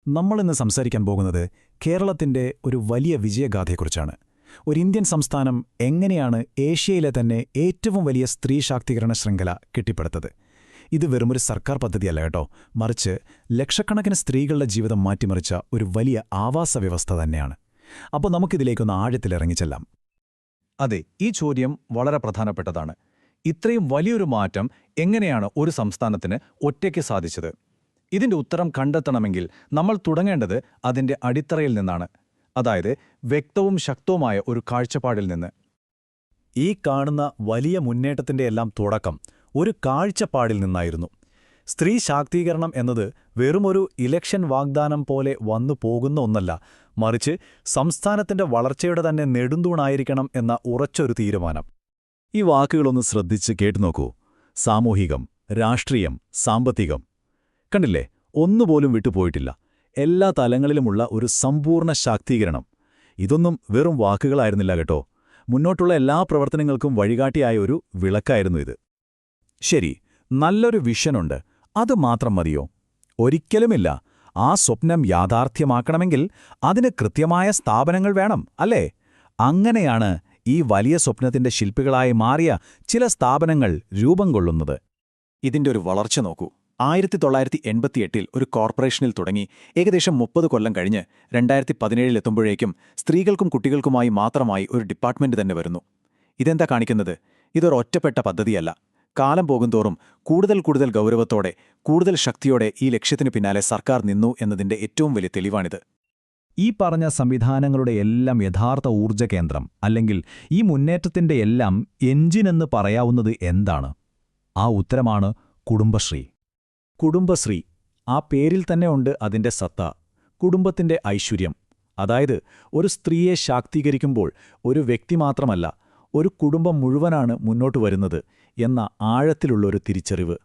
നമ്മളിന്ന് സംസാരിക്കാൻ പോകുന്നത് കേരളത്തിന്റെ ഒരു വലിയ വിജയഗാഥയെക്കുറിച്ചാണ്. ഒരു ഇന്ത്യൻ സംസ്ഥാനം എങ്ങനെയാണ് ഏഷ്യയിലെ തന്നെ ഏറ്റവും വലിയ സ്ത്രീ ശാക്തീകരണ ശൃംഖല കെട്ടിപ്പടുത്തത്. ഇത് വെറുമൊരു സർക്കാർ പദ്ധതിയല്ല കേട്ടോ, മറിച്ച് ലക്ഷക്കണക്കിന് സ്ത്രീകളുടെ ജീവിതം മാറ്റിമറിച്ച ഒരു വലിയ ആവാസ വ്യവസ്ഥ തന്നെയാണ്. അപ്പോൾ നമുക്കിതിലേക്കൊന്ന് ആഴത്തിലിറങ്ങിച്ചെല്ലാം. അതെ, ഈ ചോദ്യം വളരെ പ്രധാനപ്പെട്ടതാണ്. ഇത്രയും വലിയൊരു മാറ്റം എങ്ങനെയാണ് ഒരു സംസ്ഥാനത്തിന് ഒറ്റയ്ക്ക് സാധിച്ചത്? ഇതിന്റെ ഉത്തരം കണ്ടെത്തണമെങ്കിൽ നമ്മൾ തുടങ്ങേണ്ടത് അതിന്റെ അടിത്തറയിൽ നിന്നാണ്, അതായത് വ്യക്തവും ശക്തവുമായ ഒരു കാഴ്ചപ്പാടിൽ നിന്ന്. ഈ കാണുന്ന വലിയ മുന്നേറ്റത്തിന്റെ എല്ലാം തുടക്കം ഒരു കാഴ്ചപ്പാടിൽ നിന്നായിരുന്നു. സ്ത്രീ ശാക്തീകരണം എന്നത് വെറുമൊരു ഇലക്ഷൻ വാഗ്ദാനം പോലെ വന്നു പോകുന്ന ഒന്നല്ല, മറിച്ച് സംസ്ഥാനത്തിന്റെ വളർച്ചയുടെ തന്നെ നെടുന്തൂണായിരിക്കണം എന്ന ഉറച്ചൊരു തീരുമാനം. ഈ വാക്കുകളൊന്ന് ശ്രദ്ധിച്ച് കേട്ടുനോക്കൂ. സാമൂഹികം, രാഷ്ട്രീയം, സാമ്പത്തികം. കണ്ടില്ലേ, ഒന്നുപോലും വിട്ടുപോയിട്ടില്ല. എല്ലാ തലങ്ങളിലുമുള്ള ഒരു സമ്പൂർണ്ണ ശാക്തീകരണം. ഇതൊന്നും വെറും വാക്കുകളായിരുന്നില്ല കേട്ടോ, മുന്നോട്ടുള്ള എല്ലാ പ്രവർത്തനങ്ങൾക്കും വഴികാട്ടിയായ ഒരു വിളക്കായിരുന്നു ഇത്. ശരി, നല്ലൊരു വിഷനുണ്ട്, അത് മാത്രം മതിയോ? ഒരിക്കലുമില്ല. ആ സ്വപ്നം യാഥാർത്ഥ്യമാക്കണമെങ്കിൽ അതിന് കൃത്യമായ സ്ഥാപനങ്ങൾ വേണം, അല്ലേ? അങ്ങനെയാണ് ഈ വലിയ സ്വപ്നത്തിന്റെ ശില്പികളായി മാറിയ ചില സ്ഥാപനങ്ങൾ രൂപം കൊള്ളുന്നത്. ഇതിന്റെ ഒരു വളർച്ച നോക്കൂ. 1988 ഒരു കോർപ്പറേഷനിൽ തുടങ്ങി ഏകദേശം 30 കൊല്ലം കഴിഞ്ഞ് 2017 സ്ത്രീകൾക്കും കുട്ടികൾക്കുമായി മാത്രമായി ഒരു ഡിപ്പാർട്ട്മെന്റ് തന്നെ വരുന്നു. ഇതെന്താ കാണിക്കുന്നത്? ഇതൊരു ഒറ്റപ്പെട്ട പദ്ധതിയല്ല. കാലം പോകുന്തോറും കൂടുതൽ ഗൗരവത്തോടെ, കൂടുതൽ ശക്തിയോടെ ഈ ലക്ഷ്യത്തിനു പിന്നാലെ സർക്കാർ നിന്നു എന്നതിന്റെ ഏറ്റവും വലിയ തെളിവാണിത്. ഈ പറഞ്ഞ സംവിധാനങ്ങളുടെ എല്ലാം യഥാർത്ഥ ഊർജ്ജകേന്ദ്രം, അല്ലെങ്കിൽ ഈ മുന്നേറ്റത്തിന്റെ എല്ലാം എഞ്ചിനെന്ന് പറയാവുന്നത് എന്താണ്? ആ ഉത്തരമാണ് കുടുംബശ്രീ. കുടുംബശ്രീ, ആ പേരിൽ തന്നെ ഉണ്ട് അതിന്റെ സത്ത, കുടുംബത്തിന്റെ ഐശ്വര്യം. അതായത് ഒരു സ്ത്രീയെ ശാക്തീകരിക്കുമ്പോൾ ഒരു വ്യക്തി മാത്രമല്ല, ഒരു കുടുംബം മുഴുവനാണ് മുന്നോട്ടു വരുന്നത് എന്ന ആഴത്തിലുള്ളൊരു തിരിച്ചറിവ്.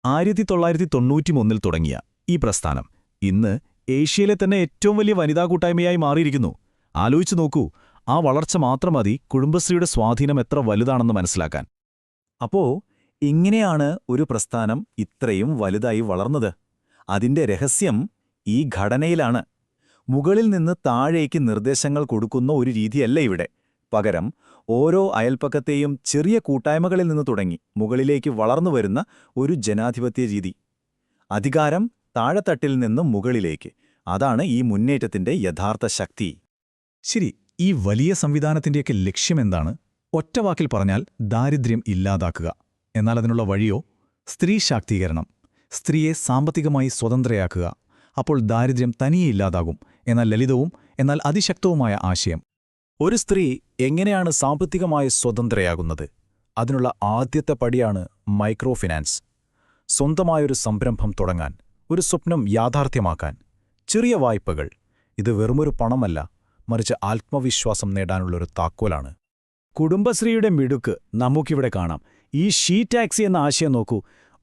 1991 തുടങ്ങിയ ഈ പ്രസ്ഥാനം ഇന്ന് ഏഷ്യയിലെ തന്നെ ഏറ്റവും വലിയ വനിതാ കൂട്ടായ്മയായി മാറിയിരിക്കുന്നു. ആലോചിച്ചു നോക്കൂ, ആ വളർച്ച മാത്രം മതി കുടുംബശ്രീയുടെ സ്വാധീനം എത്ര വലുതാണെന്ന് മനസ്സിലാക്കാൻ. അപ്പോ ഇങ്ങനെയാണ് ഒരു പ്രസ്ഥാനം ഇത്രയും വലുതായി വളർന്നത്. അതിന്റെ രഹസ്യം ഈ ഘടനയിലാണ്. മുകളിൽ നിന്ന് താഴേക്ക് നിർദ്ദേശങ്ങൾ കൊടുക്കുന്ന ഒരു രീതിയല്ല ഇവിടെ. പകരം ഓരോ അയൽപ്പക്കത്തെയും ചെറിയ കൂട്ടായ്മകളിൽ നിന്ന് തുടങ്ങി മുകളിലേക്ക് വളർന്നുവരുന്ന ഒരു ജനാധിപത്യ രീതി. അധികാരം താഴെത്തട്ടിൽ നിന്നും മുകളിലേക്ക്. അതാണ് ഈ മുന്നേറ്റത്തിന്റെ യഥാർത്ഥ ശക്തി. ശരി, ഈ വലിയ സംവിധാനത്തിന്റെയൊക്കെ ലക്ഷ്യമെന്താണ്? ഒറ്റവാക്കിൽ പറഞ്ഞാൽ ദാരിദ്ര്യം ഇല്ലാതാക്കുക. എന്നാൽ അതിനുള്ള വഴിയോ? സ്ത്രീ ശാക്തീകരണം. സ്ത്രീയെ സാമ്പത്തികമായി സ്വതന്ത്രയാക്കുക. അപ്പോൾ ദാരിദ്ര്യം തനിയെ ഇല്ലാതാകും. എന്നാൽ ലളിതവും എന്നാൽ അതിശക്തവുമായ ആശയം. ഒരു സ്ത്രീ എങ്ങനെയാണ് സാമ്പത്തികമായി സ്വതന്ത്രയാകുന്നത്? അതിനുള്ള ആദ്യത്തെ പടിയാണ് മൈക്രോ ഫിനാൻസ്. സ്വന്തമായൊരു സംരംഭം തുടങ്ങാൻ, ഒരു സ്വപ്നം യാഥാർത്ഥ്യമാക്കാൻ. ചെറിയ വായ്പകൾ. ഇത് വെറുമൊരു പണമല്ല, മറിച്ച് ആത്മവിശ്വാസം നേടാനുള്ളൊരു താക്കോലാണ്. കുടുംബശ്രീയുടെ മിടുക്ക് നമുക്കിവിടെ കാണാം. ഈ ഷീ ടാക്സി എന്ന ആശയം നോക്കൂ.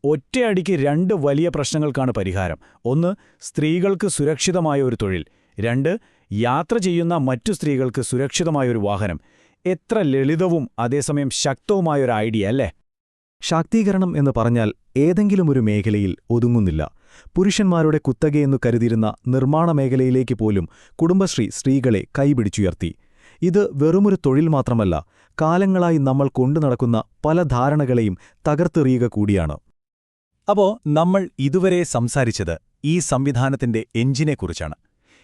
ഒറ്റയടിക്ക് 2 വലിയ പ്രശ്നങ്ങൾക്കാണ് പരിഹാരം. 1, സ്ത്രീകൾക്ക് സുരക്ഷിതമായ ഒരു തൊഴിൽ. 2, യാത്ര ചെയ്യുന്ന മറ്റു സ്ത്രീകൾക്ക് സുരക്ഷിതമായൊരു വാഹനം. എത്ര ലളിതവും അതേസമയം ശക്തവുമായൊരു ഐഡിയ അല്ലേ? ശാക്തീകരണം എന്ന് പറഞ്ഞാൽ ഏതെങ്കിലും ഒരു മേഖലയിൽ ഒതുങ്ങുന്നില്ല. പുരുഷന്മാരുടെ കുത്തകയെന്നു കരുതിയിരുന്ന നിർമ്മാണ മേഖലയിലേക്ക് പോലും കുടുംബശ്രീ സ്ത്രീകളെ കൈപിടിച്ചുയർത്തി. ഇത് വെറുമൊരു തൊഴിൽ മാത്രമല്ല, കാലങ്ങളായി നമ്മൾ കൊണ്ടുനടക്കുന്ന പല ധാരണകളെയും തകർത്തെറിയുക കൂടിയാണ്. അപ്പോൾ നമ്മൾ ഇതുവരെ സംസാരിച്ചത് ഈ സംവിധാനത്തിന്റെ എഞ്ചിനെക്കുറിച്ചാണ്.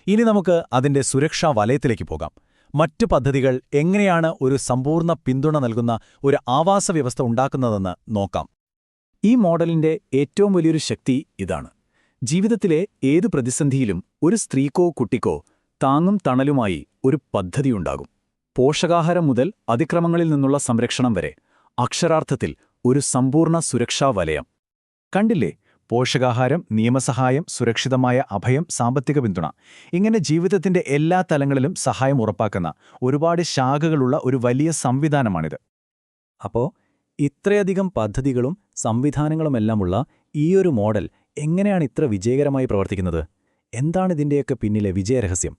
ഇനി നമുക്ക് അതിന്റെ സുരക്ഷാ വലയത്തിലേക്ക് പോകാം. മറ്റു പദ്ധതികൾ എങ്ങനെയാണ് ഒരു സമ്പൂർണ്ണ പിന്തുണ നൽകുന്ന ഒരു ആവാസ വ്യവസ്ഥ ഉണ്ടാക്കുന്നതെന്ന് നോക്കാം. ഈ മോഡലിന്റെ ഏറ്റവും വലിയൊരു ശക്തി ഇതാണ്. ജീവിതത്തിലെ ഏതു പ്രതിസന്ധിയിലും ഒരു സ്ത്രീക്കോ കുട്ടിക്കോ താങ്ങും തണലുമായി ഒരു പദ്ധതിയുണ്ടാകും. പോഷകാഹാരം മുതൽ അതിക്രമങ്ങളിൽ നിന്നുള്ള സംരക്ഷണം വരെ, അക്ഷരാർത്ഥത്തിൽ ഒരു സമ്പൂർണ്ണ സുരക്ഷാ വലയം. കണ്ടില്ലേ? പോഷകാഹാരം, നിയമസഹായം, സുരക്ഷിതമായ അഭയം, സാമ്പത്തിക പിന്തുണ. ഇങ്ങനെ ജീവിതത്തിന്റെ എല്ലാ തലങ്ങളിലും സഹായം ഉറപ്പാക്കുന്ന ഒരുപാട് ശാഖകളുള്ള ഒരു വലിയ സംവിധാനമാണിത്. അപ്പോൾ ഇത്രയധികം പദ്ധതികളും സംവിധാനങ്ങളുമെല്ലാമുള്ള ഈയൊരു മോഡൽ എങ്ങനെയാണ് ഇത്ര വിജയകരമായി പ്രവർത്തിക്കുന്നത്? എന്താണിതിൻ്റെയൊക്കെ പിന്നിലെ വിജയരഹസ്യം?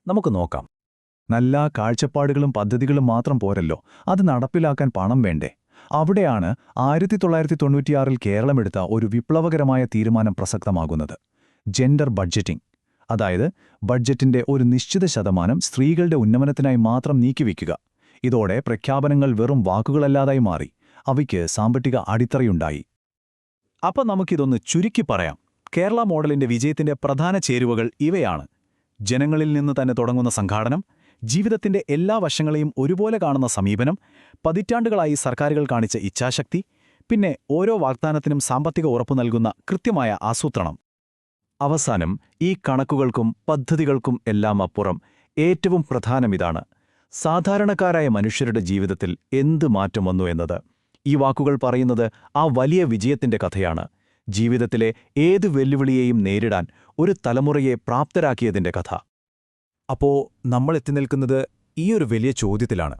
നമുക്ക് നോക്കാം. നല്ല കാഴ്ചപ്പാടുകളും പദ്ധതികളും മാത്രം പോരല്ലോ, അത് നടപ്പിലാക്കാൻ പണം വേണ്ടേ? അവിടെയാണ് 1996 കേരളമെടുത്ത ഒരു വിപ്ലവകരമായ തീരുമാനം പ്രസക്തമാകുന്നത്. Gender budgeting. അതായത് ബഡ്ജറ്റിന്റെ ഒരു നിശ്ചിത ശതമാനം സ്ത്രീകളുടെ ഉന്നമനത്തിനായി മാത്രം നീക്കിവെക്കുക. ഇതോടെ പ്രഖ്യാപനങ്ങൾ വെറും വാക്കുകളല്ലാതായി മാറി. അവയ്ക്ക് സാമ്പത്തിക അടിത്തറയുണ്ടായി. അപ്പം നമുക്കിതൊന്ന് ചുരുക്കി പറയാം. കേരള മോഡലിന്റെ വിജയത്തിന്റെ പ്രധാന ചേരുവകൾ ഇവയാണ്: ജനങ്ങളിൽ നിന്ന് തന്നെ തുടങ്ങുന്ന സംഘാടനം, ജീവിതത്തിന്റെ എല്ലാ വശങ്ങളെയും ഒരുപോലെ കാണുന്ന സമീപനം, പതിറ്റാണ്ടുകളായി സർക്കാരുകൾ കാണിച്ച ഇച്ഛാശക്തി, പിന്നെ ഓരോ വാഗ്ദാനത്തിനും സാമ്പത്തിക ഉറപ്പു നൽകുന്ന കൃത്യമായ ആസൂത്രണം. അവസാനം, ഈ കണക്കുകൾക്കും പദ്ധതികൾക്കും എല്ലാം അപ്പുറം ഏറ്റവും പ്രധാനമിതാണ്: സാധാരണക്കാരായ മനുഷ്യരുടെ ജീവിതത്തിൽ എന്ത് മാറ്റം വന്നു എന്നത്. ഈ വാക്കുകൾ പറയുന്നത് ആ വലിയ വിജയത്തിന്റെ കഥയാണ്. ജീവിതത്തിലെ ഏത് വെല്ലുവിളിയെയും നേരിടാൻ ഒരു തലമുറയെ പ്രാപ്തരാക്കിയതിന്റെ കഥ. അപ്പോ നമ്മൾ എത്തിനിൽക്കുന്നത് ഈയൊരു വലിയ ചോദ്യത്തിലാണ്.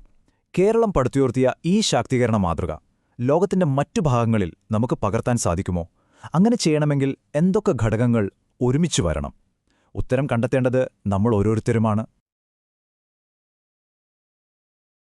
കേരളം പടുത്തുയർത്തിയ ഈ ശാക്തീകരണ മാതൃക ലോകത്തിന്റെ മറ്റു ഭാഗങ്ങളിൽ നമുക്ക് പകർത്താൻ സാധിക്കുമോ? അങ്ങനെ ചെയ്യണമെങ്കിൽ എന്തൊക്കെ ഘടകങ്ങൾ ഒരുമിച്ചു വരണം? ഉത്തരം കണ്ടെത്തേണ്ടത് നമ്മൾ ഓരോരുത്തരുമാണ്.